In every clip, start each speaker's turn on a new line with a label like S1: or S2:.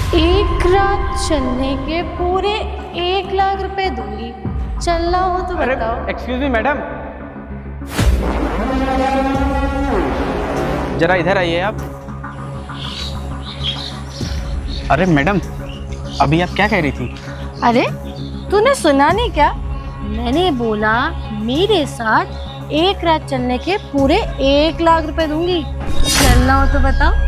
S1: एक रात चलने के पूरे 1 लाख रुपए दूंगी। चलना हो तो बताओ।
S2: एक्सक्यूज मी मैडम, जरा इधर आइए आप। अरे मैडम, अभी आप क्या कह रही थी?
S1: अरे तूने सुना नहीं क्या? मैंने बोला मेरे साथ 1 रात चलने के पूरे 1 लाख रुपए दूंगी। चलना हो तो बताओ।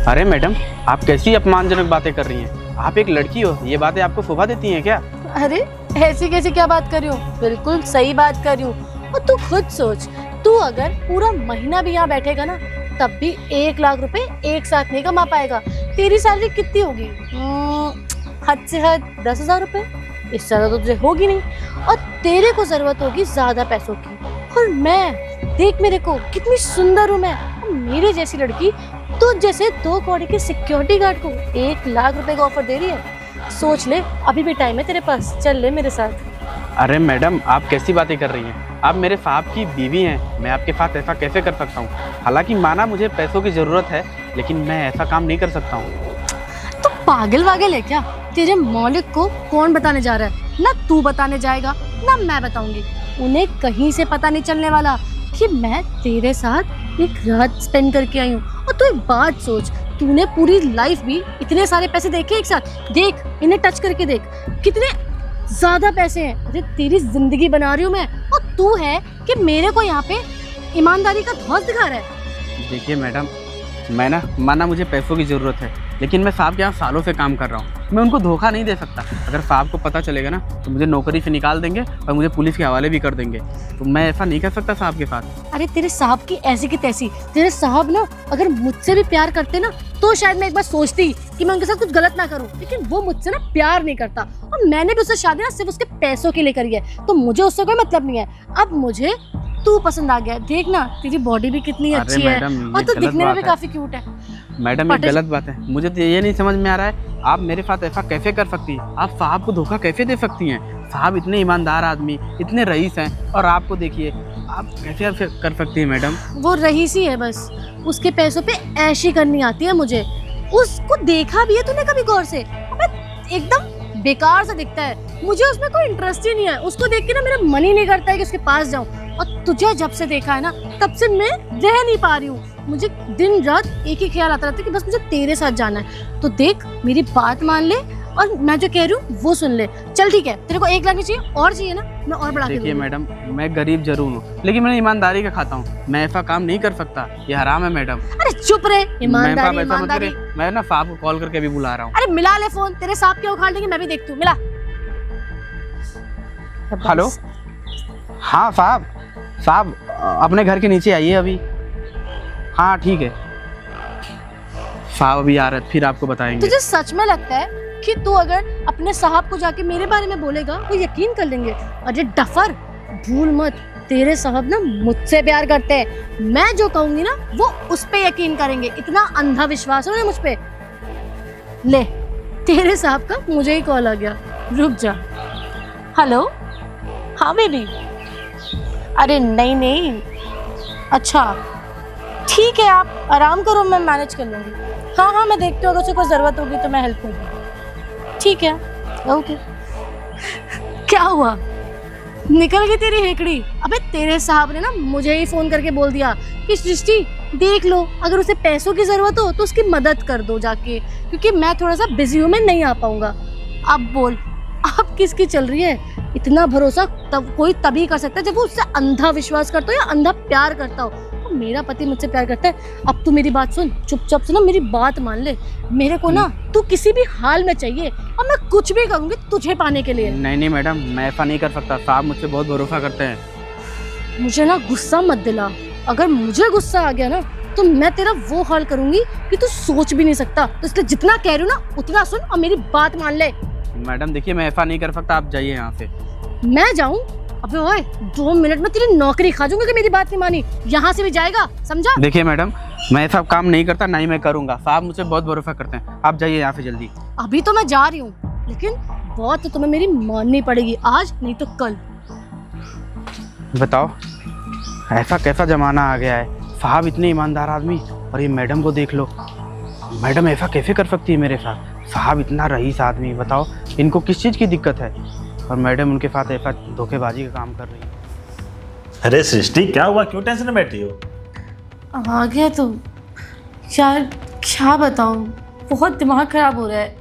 S2: अरे मैडम, आप कैसी अपमानजनक बातें कर रही हैं? आप एक लड़की हो, ये बातें आपको शोभा देती हैं क्या?
S1: अरे ऐसी कैसी क्या बात कर रही हूँ? बिल्कुल सही बात कर रही हूँ। और तू खुद सोच, तू अगर पूरा महीना भी यहाँ बैठेगा ना तब भी 1 लाख रुपए एक साथ नहीं कमा पाएगा। तेरी सैलरी कितनी होगी? हद से हद 10,000 रुपए। इससे ज्यादा तो तुझे होगी नहीं। और तेरे को जरूरत होगी ज्यादा पैसों की। और मैं देख मेरे को कितनी सुंदर हूँ मैं। मेरे जैसी लड़की तो जैसे 2 कौड़ी के सिक्योरिटी गार्ड को 1 लाख रुपए का ऑफर दे रही है। सोच ले, अभी भी टाइम है तेरे पास, चल ले मेरे साथ।
S2: अरे मैडम, आप कैसी बातें कर रही हैं? आप मेरे साहब की बीवी हैं, मैं आपके साथ ऐसा कैसे कर सकता हूँ? हालांकि माना मुझे पैसों की ज़रूरत है, लेकिन मैं ऐसा काम नहीं कर सकता हूँ।
S1: तो पागल वागल है क्या? तेरे मौलिक को कौन बताने जा रहा है? ना तू बताने जाएगा ना मैं बताऊंगी। उन्हें कहीं से पता नहीं चलने वाला कि मैं तेरे साथ 1 रात स्पेंड करके आई हूँ। और तू एक बात सोच, तूने पूरी लाइफ भी इतने सारे पैसे देखे एक साथ? देख, इन्हें टच करके देख, कितने ज्यादा पैसे हैं। अरे तेरी जिंदगी बना रही हूँ मैं, और तू है कि मेरे को यहाँ पे ईमानदारी का धौंस दिखा रहा है।
S2: देखिए मैडम, माना मुझे पैसों की ज़रूरत है, लेकिन मैं साहब के यहाँ सालों से काम कर रहा हूँ। मैं उनको धोखा नहीं दे सकता। अगर साहब को पता चलेगा ना तो मुझे नौकरी से निकाल देंगे और मुझे पुलिस के हवाले भी कर देंगे। तो मैं ऐसा नहीं कर सकता साहब के साथ।
S1: अरे तेरे साहब की ऐसी की तैसी। तेरे साहब ना अगर मुझसे भी प्यार करते ना तो शायद मैं एक बार सोचती कि मैं उनके साथ कुछ गलत ना करूं, लेकिन वो मुझसे ना प्यार नहीं करता। और मैंने भी उससे शादी ना सिर्फ उसके पैसों के लिए करी है, तो मुझे उससे कोई मतलब नहीं है। अब मुझे तू पसंद आ गया। देख ना, तेरी बॉडी भी कितनी अच्छी है और तू दिखने में भी काफी क्यूट है।
S2: मैडम, ये गलत बात है। मुझे तो ये नहीं समझ में आ रहा है, आप मेरे साथ ऐसा कैसे कर सकती हैं? आप साहब को धोखा कैसे दे सकती हैं? साहब इतने ईमानदार आदमी, इतने रईस हैं, और आपको देखिए, आप कैसे कर सकती हैं मैडम?
S1: वो रईस ही है बस, उसके पैसों पे ऐशी करनी आती है मुझे। उसको देखा भी है तूने कभी गौर से? अबे एकदम बेकार सा दिखता है, मुझे उसमें कोई इंटरेस्ट ही नहीं है। उसको देख के ना मेरा मन ही नहीं करता है कि उसके पास जाऊं। और तुझे जब से देखा है ना तब से मैं रह नहीं पा रही हूँ। मुझे दिन रात एक ही ख्याल आता रहता है कि बस मुझे तेरे साथ जाना है। तो देख, मेरी बात मान ले और मैं जो कह रही हूँ वो सुन ले। चल ठीक है, तेरे को 1 लाख चाहिए और चाहिए ना, मैं और बढ़ा के
S2: देखिए मैडम, मैं गरीब जरूर हूँ, लेकिन मैं ईमानदारी का खाता हूँ। मैं ऐसा काम नहीं कर सकता, ये हराम है मैडम।
S1: अरे चुप रहे। ईमानदारी ईमानदारी।
S2: मैं ना साहब को कॉल करके अभी बुला रहा हूँ।
S1: अरे मिला ले फोन, तेरे साहब क्या उखाड़ देंगे मैं भी देखती हूँ। मिला।
S2: हेलो, हाँ साहब अपने घर के नीचे आइए अभी। हाँ ठीक है साहब, अभी आ रहे हैं, फिर आपको बताएंगे।
S1: तुझे सच में लगता है कि तू अगर अपने साहब को जाके मेरे बारे में बोलेगा वो यकीन कर लेंगे? अरे डफर, भूल मत, तेरे साहब ना मुझसे प्यार करते हैं। मैं जो कहूंगी ना वो उस पे यकीन करेंगे। इतना अंधा विश्वास है ना मुझ पे। ले, तेरे साहब का मुझे ही कॉल आ गया, रुक जा। हेलो, हाँ बेबी। अरे नहीं, अच्छा ठीक है, आप आराम करो, मैं मैनेज कर लूँगी। हाँ, मैं देखती हूँ, अगर उसे कोई ज़रूरत होगी तो मैं हेल्प करूँगी। ठीक है, ओके। क्या हुआ, निकल गई तेरी हेकड़ी? अबे तेरे साहब ने ना मुझे ही फ़ोन करके बोल दिया कि सृष्टि देख लो, अगर उसे पैसों की ज़रूरत हो तो उसकी मदद कर दो जाके, क्योंकि मैं थोड़ा सा बिजी हूँ, मैं नहीं आ पाऊँगा। अब बोल, अब किसकी चल रही है? इतना भरोसा कोई तभी कर सकता है जब वो उससे अंधा विश्वास करता हो या अंधा प्यार करता हो। तो मेरा पति मुझसे प्यार करता है। अब तू मेरी बात सुन, चुपचाप से ना मेरी बात मान ले। मेरे को ना तू किसी भी हाल में चाहिए और मैं कुछ भी करूंगी तुझे पाने के लिए।
S2: नहीं मैडम, मैं ऐसा नहीं कर सकता। साहब मुझसे बहुत भरोसा करते हैं।
S1: मुझे ना गुस्सा मत दिला। अगर मुझे गुस्सा आ गया ना तो मैं तेरा वो हाल करूंगी कि तू सोच भी नहीं सकता। तो इसलिए जितना कह रही हूँ ना उतना सुन और मेरी बात मान ले।
S2: मैडम देखिए, मैं ऐसा नहीं कर सकता, आप जाइए यहाँ से।
S1: मैं जाऊँ? अबे ओए, 2 मिनट में तेरी नौकरी खा जाऊंगा कि मेरी बात नहीं मानी। यहाँ से भी जाएगा, समझा?
S2: देखिए मैडम, मैं ऐसा काम नहीं करता, ना ही मैं करूँगा। साहब मुझसे बहुत भरोसा करते हैं, आप जाइए यहाँ से जल्दी।
S1: अभी तो मैं जा रही हूँ, लेकिन बात तो तुम्हें मेरी माननी पड़ेगी, आज नहीं तो कल।
S2: बताओ, ऐसा कैसा जमाना आ गया है? साहब इतने ईमानदार आदमी, और ये मैडम को देख लो। मैडम ऐसा कैसे कर सकती है मेरे साथ? साहब इतना रईस आदमी, बताओ इनको किस चीज़ की दिक्कत है? और मैडम उनके साथ ऐसा धोखेबाजी का काम कर रही है।
S3: अरे सृष्टि क्या हुआ, क्यों टेंशन में बैठी हो?
S1: आ गया तो यार क्या बताऊं, बहुत दिमाग खराब हो रहा है।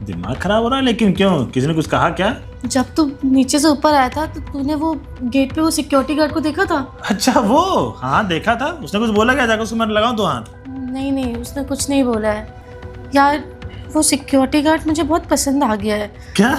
S3: दिमाग खराब हो रहा है, लेकिन क्यों? किसी ने कुछ कहा क्या?
S1: जब तू नीचे से ऊपर आया था तो तूने वो गेट पे वो सिक्योरिटी गार्ड को देखा था?
S3: अच्छा वो, हाँ देखा था। उसने कुछ बोला क्या? जाकर उसको मैं लगाऊं तो हाथ?
S1: नहीं, उसने कुछ नहीं बोला है यार। वो सिक्योरिटी गार्ड मुझे बहुत पसंद आ गया है।
S3: क्या?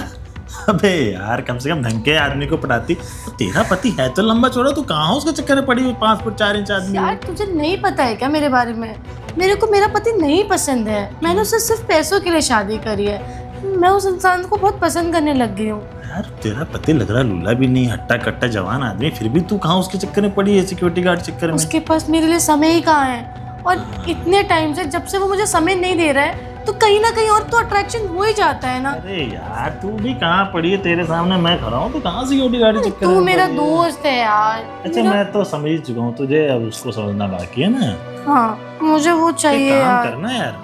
S3: अबे यार, कम से कम ढंग के आदमी को पटाती। तेरा पति है तो लंबा चौड़ा, तू कहाँ हो उसके चक्कर में पड़ी हुई 5 फुट 4 इंच आदमी?
S1: यार तुझे नहीं पता है क्या मेरे बारे में? मेरे को मेरा पति नहीं पसंद है। मैंने उससे सिर्फ पैसों के लिए शादी करी है। मैं उस इंसान को बहुत पसंद करने लग गई हूँ।
S3: यार तेरा पति लग रहा लूला भी नहीं, हट्टा कट्टा जवान आदमी, फिर भी तू कहाँ उसके चक्कर में पड़ी है, सिक्योरिटी गार्ड चक्कर में?
S1: उसके पास मेरे लिए समय ही कहाँ है। और इतने टाइम से जब से वो मुझे समय नहीं दे रहा है तो कहीं ना कहीं और तो अट्रैक्शन हो ही जाता है ना।
S3: अरे यार तू भी कहाँ पड़ी है? तेरे सामने मैं खड़ा हूँ, तो कहाँ सिक्योरिटी गार्ड के चक्कर में
S1: तू मेरा
S3: पड़ी है?
S1: दोस्त है यार।
S3: अच्छा मैं तो समझ ही चुका हूँ तुझे, अब उसको समझना बाकी है ना।
S1: हाँ मुझे वो चाहिए
S3: एक काम
S1: यार।
S3: करना यार,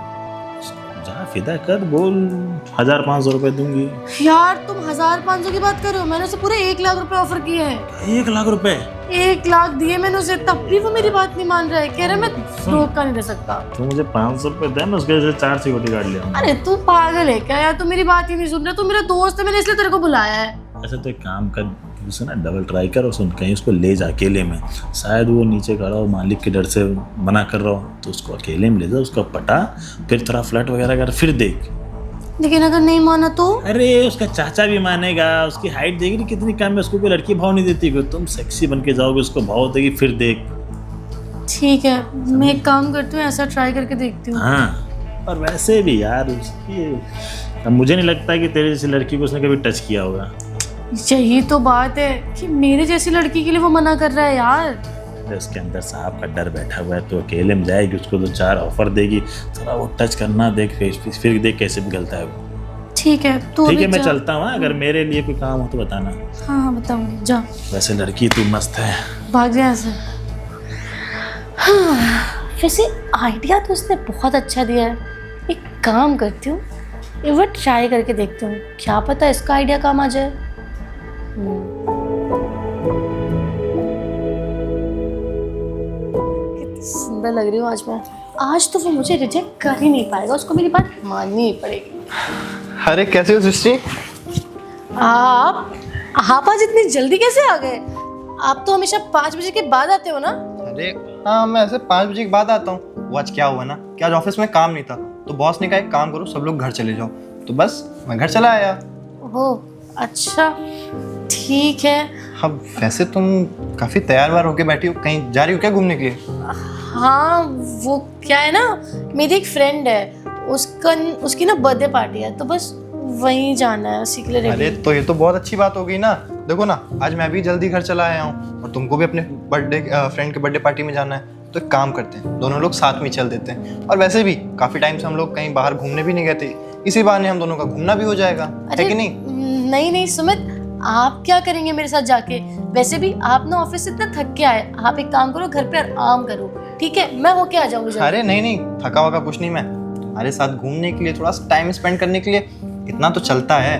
S3: जा फिदा कर, बोल 1500 रुपए दूंगी।
S1: यार तुम 1500 की बात कर रहे हो? मैंने उसे पूरे 1 लाख रुपए ऑफर किए हैं।
S3: 1 लाख रुपए?
S1: 1 लाख दिए मैंने उसे, तब भी वो मेरी बात नहीं मान रहा है। कह रहा है मैं धोखा नहीं दे सकता।
S3: तू मुझे 500 रुपए दे, मैं उसके से 4 सिक्योरिटी गार्ड ले आऊंगा।
S1: अरे तू पागल है क्या यार? तू मेरी बात ही नहीं सुन रहा। तू मेरा दोस्त है, मैंने इसलिए तेरे को बुलाया है।
S3: अच्छा तो एक काम कर, उसे ना डबल ट्राई कर और सुन, कहीं उसको ले जा अकेले में। शायद वो नीचे खड़ा हो, मालिक के डर से मना कर रहा हो, तो उसको अकेले में ले जा, उसको पटा, फिर थोड़ा फ्लर्ट वगैरह कर, फिर देख।
S1: लेकिन अगर नहीं माना तो?
S3: अरे उसका चाचा भी मानेगा, उसकी हाइट देगी ना कितनी कम है, उसको कोई लड़की भाव नहीं देती, फिर तुम सेक्सी बन के जाओगे, उसको भाव देगी, फिर देख।
S1: ठीक है, मैं एक काम करती हूँ, ऐसा ट्राई करके देखती हूँ।
S3: हाँ, और वैसे भी यार उसकी, अब मुझे नहीं लगता कि तेरे जैसी लड़की को उसने कभी टच किया होगा।
S1: यही तो बात है कि मेरे जैसी लड़की के लिए वो मना कर रहा है यार।
S3: अरे उसके अंदर साहब का डर बैठा हुआ है, तो अकेले में जाएगी, उसको तो 4 ऑफर देगी, थोड़ा वो टच करना देख, फिर देख कैसे पिघलता है वो।
S1: ठीक है तो
S3: ठीक है, मैं चलता हूँ। अगर मेरे लिए कोई काम हो तो बताना।
S1: हाँ बताऊंगी, जा।
S3: वैसे लड़की तू मस्त है।
S1: भाग जा ऐसे। हाँ, वैसे आइडिया तो उसने बहुत अच्छा दिया है। एक काम करती हूँ, एक बार ट्राई करके देखती हूँ, क्या पता इसका आइडिया काम आ जाए। कितनी सुंदर लग रही हूँ आज मैं। आज तो वो मुझे रिजेक्ट कर ही नहीं पाएगा, उसको मेरी बात माननी ही पड़ेगी।
S4: अरे कैसे हो सृष्टि?
S1: आप आज इतनी जल्दी कैसे आ गए? आप तो हमेशा 5 बजे के बाद आते हो ना?
S4: अरे हाँ, मैं ऐसे 5 बजे के बाद आता हूँ। वो आज क्या हुआ ना कि आज ऑफिस में काम नहीं था, तो बॉस ने कहा एक काम करो, सब लोग घर चले जाओ, तो बस मैं घर चला आया।
S1: ओह अच्छा, ठीक है।
S4: अब वैसे तुम काफी तैयार वार होके बैठी हो, कहीं जा रही हो क्या घूमने के लिए?
S1: हाँ वो क्या है ना, मेरी एक फ्रेंड है, उसकी ना बर्थडे पार्टी है, तो बस वहीं जाना है, उसी के लिए रेडी।
S4: अरे तो ये तो बहुत अच्छी बात हो गई ना। देखो ना, आज मैं भी जल्दी घर चला आया हूँ और तुमको भी अपने फ्रेंड के बर्थडे पार्टी में जाना है, तो एक काम करते हैं, दोनों लोग साथ में चल देते हैं। और वैसे भी काफी टाइम से हम लोग कहीं बाहर घूमने भी नहीं गए थे, इसी बहाने हम दोनों का घूमना भी हो जाएगा, है कि नहीं?
S1: नहीं सुमित, आप क्या करेंगे मेरे साथ जाके? वैसे भी आप ना ऑफिस से इतना थक के आए, आप एक काम करो, घर पे आराम करो, ठीक है? मैं होके आ जाऊंगी।
S4: अरे नहीं, थका वका कुछ नहीं, मैं तुम्हारे साथ घूमने के लिए, थोड़ा टाइम स्पेंड करने के लिए, इतना तो चलता है।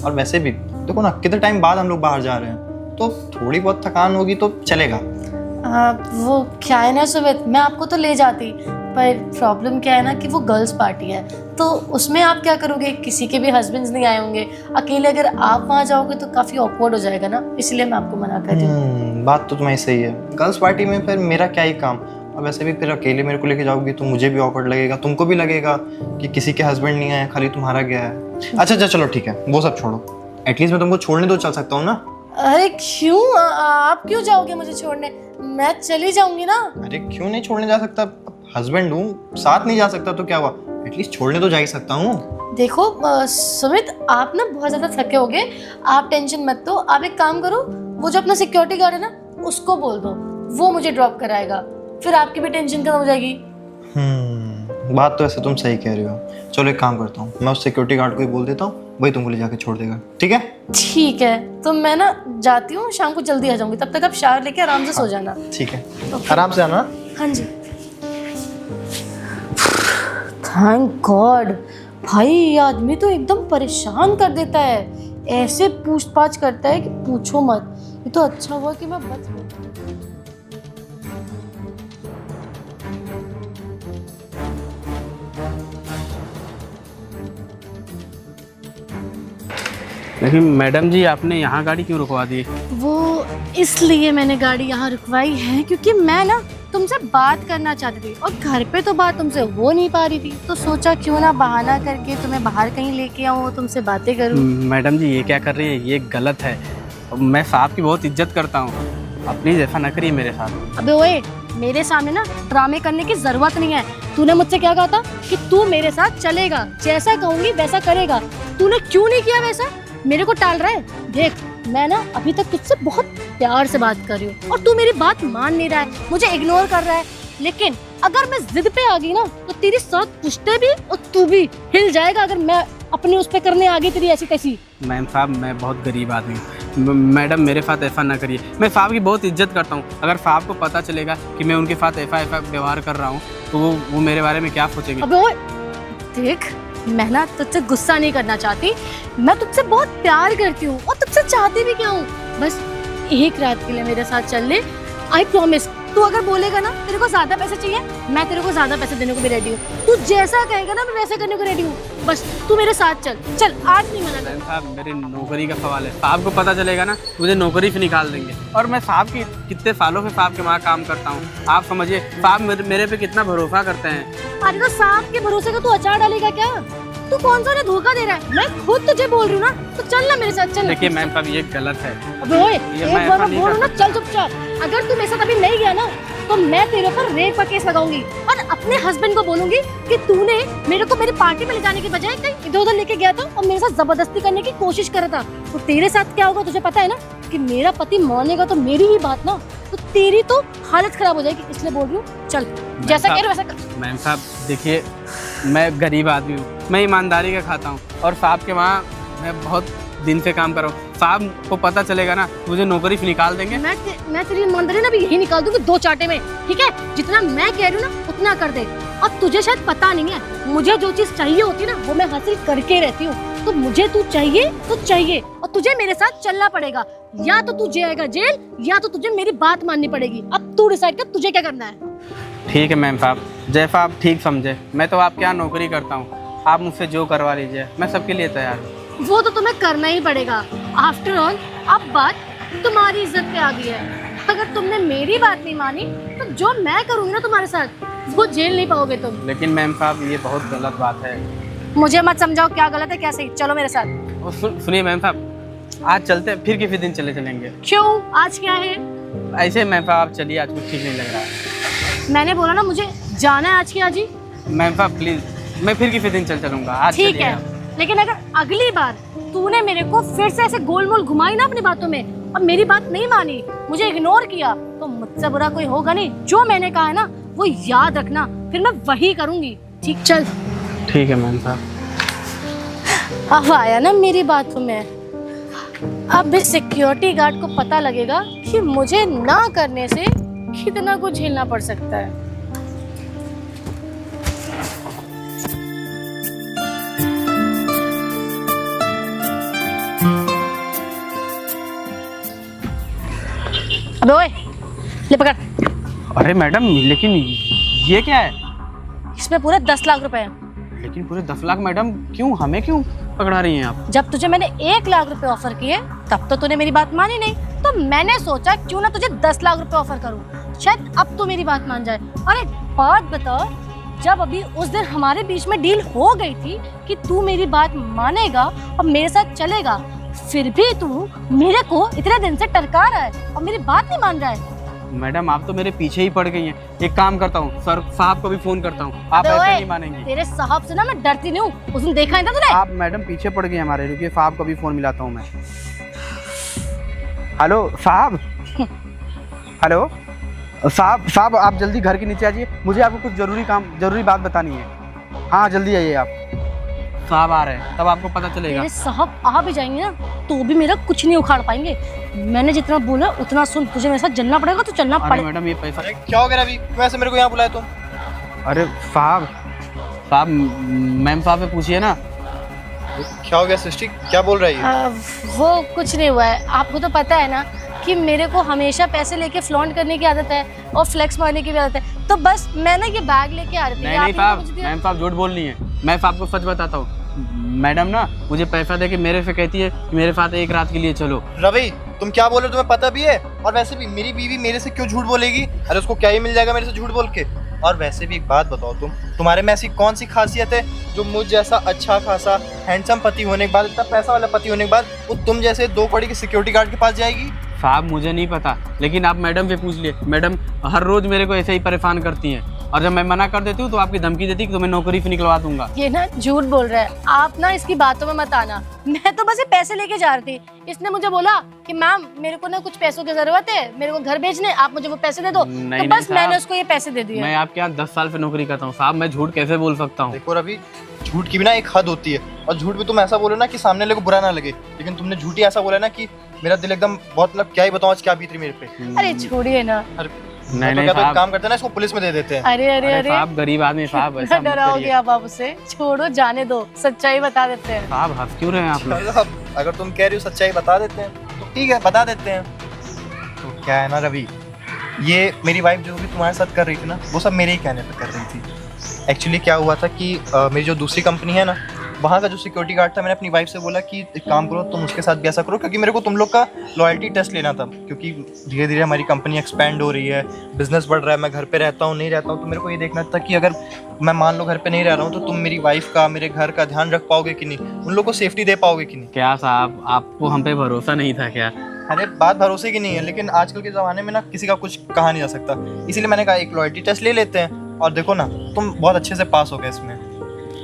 S4: और वैसे भी देखो ना, कितने टाइम बाद हम लोग बाहर जा रहे हैं, तो थोड़ी बहुत थकान होगी तो चलेगा।
S1: वो क्या है ना सुमित, मैं आपको तो ले जाती, पर प्रॉब्लम क्या है ना कि वो गर्ल्स पार्टी है, तो उसमें आप क्या करोगे? किसी के भी हस्बैंड्स नहीं आए होंगे, अकेले अगर आप वहाँ जाओगे तो काफ़ी ऑकवर्ड हो जाएगा ना, इसलिए मैं आपको मना कर रही हूँ।
S4: बात तो तुम्हारी सही है, गर्ल्स पार्टी में फिर मेरा क्या ही काम। और वैसे भी फिर अकेले मेरे को लेके जाओगी तो मुझे भी ऑकवर्ड लगेगा, तुमको भी लगेगा कि किसी के हस्बैंड नहीं आए, खाली तुम्हारा गया है। अच्छा चलो ठीक है, वो सब छोड़ो, एटलीस्ट मैं तुमको छोड़ने तो चल सकता हूँ ना?
S1: अरे क्यों? आप क्यों जाओगे मुझे छोड़ने? मैं चली जाऊंगी ना।
S4: अरे क्यों नहीं छोड़ने जा सकता? हस्बैंड हूँ, साथ नहीं जा सकता तो क्या हुआ, एटलीस्ट छोड़ने तो जा ही सकता हूँ।
S1: देखो सुमित, आप ना बहुत ज्यादा थके होगे, आप टेंशन मत लो। आप एक काम करो, वो जो अपना सिक्योरिटी गार्ड है ना, उसको बोल दो, वो मुझे ड्रॉप कराएगा, फिर आपकी भी टेंशन कम हो जाएगी।
S4: बात तो ऐसे तुम सही कह रही हो। चलो एक काम करता हूँ, मैं उस सिक्योरिटी गार्ड को ही बोल देता हूँ, वही तुमको ले जाके छोड़ देगा, ठीक है?
S1: ठीक है, तो मैं ना जाती हूँ, शाम को जल्दी आ जाऊंगी, तब तक आप शावर लेके आराम से सो जाना।
S4: ठीक है, आराम से आना।
S1: हाँ जी। थैंक गॉड भाई, ये आदमी तो एकदम परेशान कर देता है। ऐसे पूछताछ करता है कि पूछो मत। ये तो अच्छा हुआ कि मैं बच गई।
S2: लेकिन मैडम जी, आपने यहाँ गाड़ी क्यों रुकवा दी?
S1: वो इसलिए मैंने गाड़ी यहाँ रुकवाई है क्योंकि मैं ना तुमसे बात करना चाहती थी और घर पे तो बात तुमसे हो नहीं पा रही थी, तो सोचा क्यों ना बहाना करके तुम्हें बाहर कहीं लेके आऊँ, तुमसे बातें करूँ।
S2: मैडम जी, ये क्या कर रही है? ये गलत है। मैं साहब की बहुत इज्जत करता हूँ, आप प्लीज़ ऐसा ना करिए मेरे साथ।
S1: अबे ओए, मेरे सामने ना ड्रामे करने की जरूरत नहीं है। तूने मुझसे क्या कहा था कि तू मेरे साथ चलेगा, जैसा कहूंगी वैसा करेगा। तूने क्यों नहीं किया वैसा? मेरे को टाल रहा है। देख, मैं ना अभी तक तुझसे बहुत प्यार से बात कर रही हूँ और तू मेरी बात मान नहीं रहा है, मुझे इग्नोर कर रहा है। लेकिन अगर मैं जिद पे आ गई ना तो तेरी साथ पुश्ते भी और तू भी हिल जाएगा अगर मैं अपने उस पे करने आ गई तेरी ऐसी तैसी।
S2: मैम साहब, मैं बहुत गरीब आदमी हूँ। मैडम, मेरे साथ ऐसा ना करिए। मैं साहब की बहुत इज्जत करता हूँ। अगर साहब को पता चलेगा कि मैं उनके साथ ऐसा व्यवहार कर रहा हूँ तो वो मेरे बारे में क्या सोचेंगे?
S1: अबे ओए, देख, मैं ना तुझसे गुस्सा नहीं करना चाहती। मैं तुझसे बहुत प्यार करती हूँ और तुझसे चाहती भी क्या हूँ, बस एक रात के लिए मेरे साथ चल ले। I promise. तू अगर बोलेगा ना तेरे को ज्यादा पैसे चाहिए, मैं तेरे को ज्यादा पैसे देने को भी रेडी हूँ। तू जैसा कहेगा ना मैं वैसा करने को रेडी हूँ। बस तू मेरे साथ चल। चल, आज नहीं मना कर।
S2: मैम साहब, मेरी नौकरी का सवाल है। साहब को पता चलेगा ना मुझे नौकरी से निकाल देंगे। और मैं साहब की कितने सालों से साहब के वहाँ काम करता हूँ। आप समझिए, साहब मेरे पे कितना भरोसा करते हैं।
S1: अरे तो साहब के भरोसे का तू अचार डालेगा क्या? तू कौन सा धोखा दे रहा है? मैं खुद तुझे बोल रही हूँ ना, तो चल ना मेरे साथ चल।
S2: देखिए मैम साहब, ये गलत है।
S1: अबे ओए,
S2: ये
S1: एक
S2: मैं
S1: बार
S2: ऐसा
S1: मैं
S2: नहीं
S1: बोलूँ ना,
S2: कर
S1: चल चुपचाप। अगर तू मेरे साथ अभी नहीं गया ना तो मैं तेरे पर रेप का केस लगाऊंगी और अपने हस्बैंड को बोलूंगी कि तूने मेरे को मेरी पार्टी में ले जाने के बजाय कहीं इधर उधर लेके गया था और मेरे साथ जबरदस्ती करने की कोशिश कर रहा था। तो तेरे साथ क्या होगा तुझे पता है ना, कि मेरा पति मानेगा तो मेरी ही बात ना, तो तेरी तो हालत खराब हो जाएगी। इसलिए बोल रही हूँ, चल जैसा कह रहे वैसा कर।
S2: मैम साहब देखिए, मैं गरीब आदमी हूँ, मैं ईमानदारी का खाता हूँ और साहब के वहाँ मैं बहुत दिन से काम कर रहा हूँ। साहब को पता चलेगा ना मुझे नौकरी से निकाल देंगे।
S1: मैं तेरी ईमानदारी ना भी यही निकाल दूंगी 2 चांटे में, ठीक है? जितना मैं कह रही हूँ ना उतना कर दे। अब तुझे शायद पता नहीं है, मुझे जो चीज चाहिए होती है ना वो मैं हासिल करके रहती हूँ। तो मुझे तू चाहिए तो चाहिए और तुझे मेरे साथ चलना पड़ेगा। या तो तू जाएगा जेल या तो तुझे मेरी बात माननी पड़ेगी। अब तू डिसाइड कर तुझे क्या करना है।
S2: ठीक है मैम साहब, जैसा आप ठीक समझे। मैं तो आपके यहाँ नौकरी करता हूँ, आप मुझसे जो करवा लीजिए, मैं सबके लिए तैयार हूँ।
S1: वो तो तुम्हें करना ही पड़ेगा। आफ्टर ऑल अब बात तुम्हारी इज्जत पे आ गई है। अगर तुमने मेरी बात नहीं मानी तो जो मैं करूँगी ना तुम्हारे साथ वो झेल नहीं पाओगे तुम।
S2: लेकिन मैम साहब, ये बहुत गलत बात है।
S1: मुझे मत समझाओ क्या गलत है क्या सही। चलो मेरे साथ।
S2: और सुनिए मैम साहब, आज चलते हैं, फिर किसी दिन चलेंगे।
S1: क्यों, आज क्या है?
S2: ऐसे मैम साहब आप चलिए, आज कुछ ठीक नहीं लग रहा है।
S1: मैंने बोला ना मुझे जाना है आज की आज ही।
S2: मैम साहब प्लीज, मैं फिर किसी दिन चलूंगा। आज
S1: ठीक
S2: चलिए
S1: है,
S2: आप।
S1: लेकिन अगर अगली बार तूने मेरे को फिर से ऐसे गोल मोल घुमाई ना अपनी बातों में और मेरी बात नहीं मानी, मुझे इग्नोर किया, तो मुझसे बुरा कोई होगा नहीं। जो मैंने कहा है ना वो याद रखना, फिर मैं वही करूंगी। ठीक, चल।
S2: ठीक है मैम साहब।
S1: अब आया ना मेरी बातों में। अब इस सिक्योरिटी गार्ड को पता लगेगा कि मुझे ना करने से कितना कुछ झेलना पड़ सकता है। अबे ओए, ले पकड़।
S2: अरे मैडम, लेकिन ये क्या है?
S1: इसमें पूरे 10 लाख रुपए हैं।
S2: लेकिन पूरे 10 लाख मैडम, क्यों हमें क्यों पकड़ा रही हैं आप?
S1: जब तुझे मैंने 1 लाख रुपए ऑफर किए तब तो तूने मेरी बात मानी नहीं, तो मैंने सोचा क्यों ना तुझे 10 लाख रुपए ऑफर करूं, शायद अब तो मेरी बात मान जाए। और एक बात बता, जब अभी उस दिन हमारे बीच में डील हो गई थी कि तू मेरी बात मानेगा और मेरे साथ चलेगा, फिर भी तू मेरे को इतने दिन से टरका रहा है और मेरी बात नहीं मान रहा है।
S2: मैडम आप तो मेरे पीछे ही पड़ गई हैं। एक काम करता हूँ, सर साहब को भी फोन करता हूँ, आप
S1: अबे
S2: ऐसे
S1: ओए,
S2: नहीं मानेंगे।
S1: तेरे साहब से ना मैं डरती नहीं हूँ, उस दिन देखा है ना तूने।
S2: आप मैडम पीछे पड़ गए हमारे, रुकिए साहब को भी फोन मिलाता हूँ मैं। हेलो साहब। हेलो साहब आप जल्दी घर के नीचे आ जाइए, मुझे आपको कुछ जरूरी बात बतानी है। हाँ जल्दी आइए आप, साहब आ रहे हैं, तब आपको पता चलेगा।
S1: तेरे साहब आ भी जाएंगे ना तो भी मेरा कुछ नहीं उखाड़ पाएंगे। मैंने जितना बोला उतना सुन, तुझे मेरे साथ चलना पड़ेगा तो चलना पड़ेगा।
S2: मैडम ये पैसा
S4: क्या हो गया अभी, वैसे मेरे को यहाँ बुलाया तुम?
S2: अरे साहब साहब मैम साहब से पूछिए ना।
S4: क्या हो गया सृष्टि, क्या बोल रही है?
S1: वो कुछ नहीं हुआ है। आपको तो पता है ना कि मेरे को हमेशा पैसे लेके फ्लॉन्ट करने की आदत है और फ्लेक्स मारने की भी आदत है। तो बस मैं ना ये बैग लेके आ रही थी।
S2: नहीं
S1: आपने
S2: साहब,
S1: मुझे दिया।
S2: मैम साहब झूठ बोल रही है। मैं साहब को सच बताता हूँ। मैडम ना मुझे पैसा दे के मेरे से कहती है कि मेरे साथ एक रात के लिए चलो।
S4: रवि, तुम क्या बोल रहे हो, तुम्हें पता भी है? और वैसे भी मेरी बीवी मेरे से क्यों झूठ बोलेगी? अरे उसको क्या ही मिल जाएगा मेरे से झूठ बोल के। और वैसे भी एक बात बताओ, तुम्हारे में ऐसी कौन सी खासियत है जो मुझ जैसा अच्छा खासा हैंडसम पति होने के बाद, इतना पैसा वाला पति होने के बाद, वो तुम जैसे 2 कौड़ी के सिक्योरिटी गार्ड के पास जाएगी?
S2: साहब मुझे नहीं पता, लेकिन आप मैडम से पूछ लिए। मैडम हर रोज मेरे को ऐसे ही परेशान करती हैं, और जब मैं मना कर देती हूँ तो आपकी धमकी देती कि तुम्हें नौकरी से निकलवा दूंगा।
S1: ये ना झूठ बोल रहा है। आप ना इसकी बातों में मत आना। मैं तो बस ये पैसे लेके जा रही थी। इसने मुझे बोला कि मैम मेरे को ना कुछ पैसों की जरूरत है, मेरे को घर भेजने, आप मुझे वो पैसे दे दो।
S2: नहीं,
S1: तो
S2: नहीं
S1: बस
S2: साहब।
S1: मैंने उसको ये पैसे दे दिए।
S2: मैं आपके यहाँ 10 साल से नौकरी करता हूँ साहब, मैं झूठ कैसे बोल सकता हूँ?
S4: देखो रवि, झूठ की भी ना एक हद होती है। और झूठ भी तुम ऐसा बोलो ना कि सामने वाले को बुरा ना लगे, लेकिन तुमने झूठ ही ऐसा बोला ना कि मेरा दिल एकदम बहुत, मतलब क्या ही बताऊं आज क्या बीत रही मेरे पे।
S1: अरे छोड़िए ना।
S4: अरे
S2: नहीं
S4: तो
S2: नहीं
S4: क्या तो एक
S2: साहब,
S4: काम करते हैं ना, इसको पुलिस में दे देते हैं।
S1: अरे अरे
S2: अरे
S1: अरे
S2: साहब गरीब आदमी साहब, ऐसा मत
S1: डराओगे
S2: करिए।
S1: आप उसे। छोड़ो, जाने दो, सच्चाई बता देते हैं।
S2: साहब हंस क्यों रहे हैं आप लोग?
S4: चलो, अब अगर तुम कह रही हो सच्चाई बता देते हैं तो ठीक है, बता देते हैं। तो क्या है ना रवि, ये मेरी वाइफ जो भी तुम्हारे साथ कर रही थी ना, वो सब मेरे ही कहने पे कर रही थी। एक्चुअली क्या हुआ था कि मेरी जो दूसरी कंपनी है ना, वहाँ का जो सिक्योरिटी गार्ड था, मैंने अपनी वाइफ से बोला कि एक काम करो, तुम उसके साथ भी ऐसा करो, क्योंकि मेरे को तुम लोग का लॉयल्टी टेस्ट लेना था। क्योंकि धीरे धीरे हमारी कंपनी एक्सपेंड हो रही है, बिजनेस बढ़ रहा है, मैं घर पे रहता हूँ नहीं रहता हूँ, तो मेरे को ये देखना था कि अगर मैं मान लो घर पे नहीं रह रहा हूँ तो तुम मेरी वाइफ का, मेरे घर का ध्यान रख पाओगे कि नहीं, उन लोग को सेफ्टी दे पाओगे कि नहीं।
S2: क्या साहब आपको हम पे भरोसा नहीं था क्या?
S4: अरे बात भरोसे की नहीं है, लेकिन आजकल के ज़माने में ना किसी का कुछ कहा नहीं जा सकता, इसीलिए मैंने कहा एक लॉयल्टी टेस्ट ले लेते हैं। और देखो ना, तुम बहुत अच्छे से पास हो गए इसमें।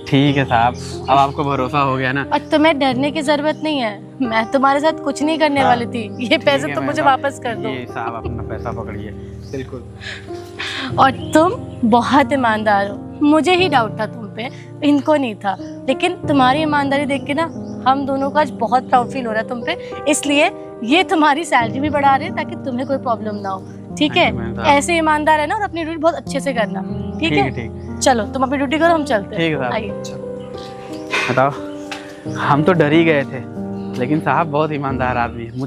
S2: ठीक है साहब, अब आपको भरोसा हो गया ना?
S1: और तुम्हें डरने की जरूरत नहीं है। मैं तुम्हारे साथ कुछ नहीं करने वाली थी। ये पैसे
S2: ठीक है
S1: तुम मुझे
S2: मैडम,
S1: वापस कर दो।
S2: ये साहब अपना पैसा पकड़िए।
S4: बिल्कुल।
S1: और तुम बहुत ईमानदार हो। मुझे ही डाउट था तुम पे, इनको नहीं था। लेकिन तुम्हारी ईमानदारी देख के ना हम दोनों को आज बहुत प्राउड फील हो रहा है तुम पे। इसलिए ये तुम्हारी सैलरी भी बढ़ा रहे हैं ताकि तुम्हें कोई प्रॉब्लम ना हो। ठीक है?
S2: Thank you, ma'am.
S1: ऐसे ईमानदार है ना, और अपनी ड्यूटी बहुत अच्छे से करना। ठीक है?
S2: ठीक।
S1: चलो तुम अपनी ड्यूटी करो, हम चलते
S2: ठीक है
S1: हैं।
S2: साहब।
S1: आइए।
S2: बताओ, हम तो डर ही गए थे, लेकिन साहब बहुत ईमानदार आदमी है।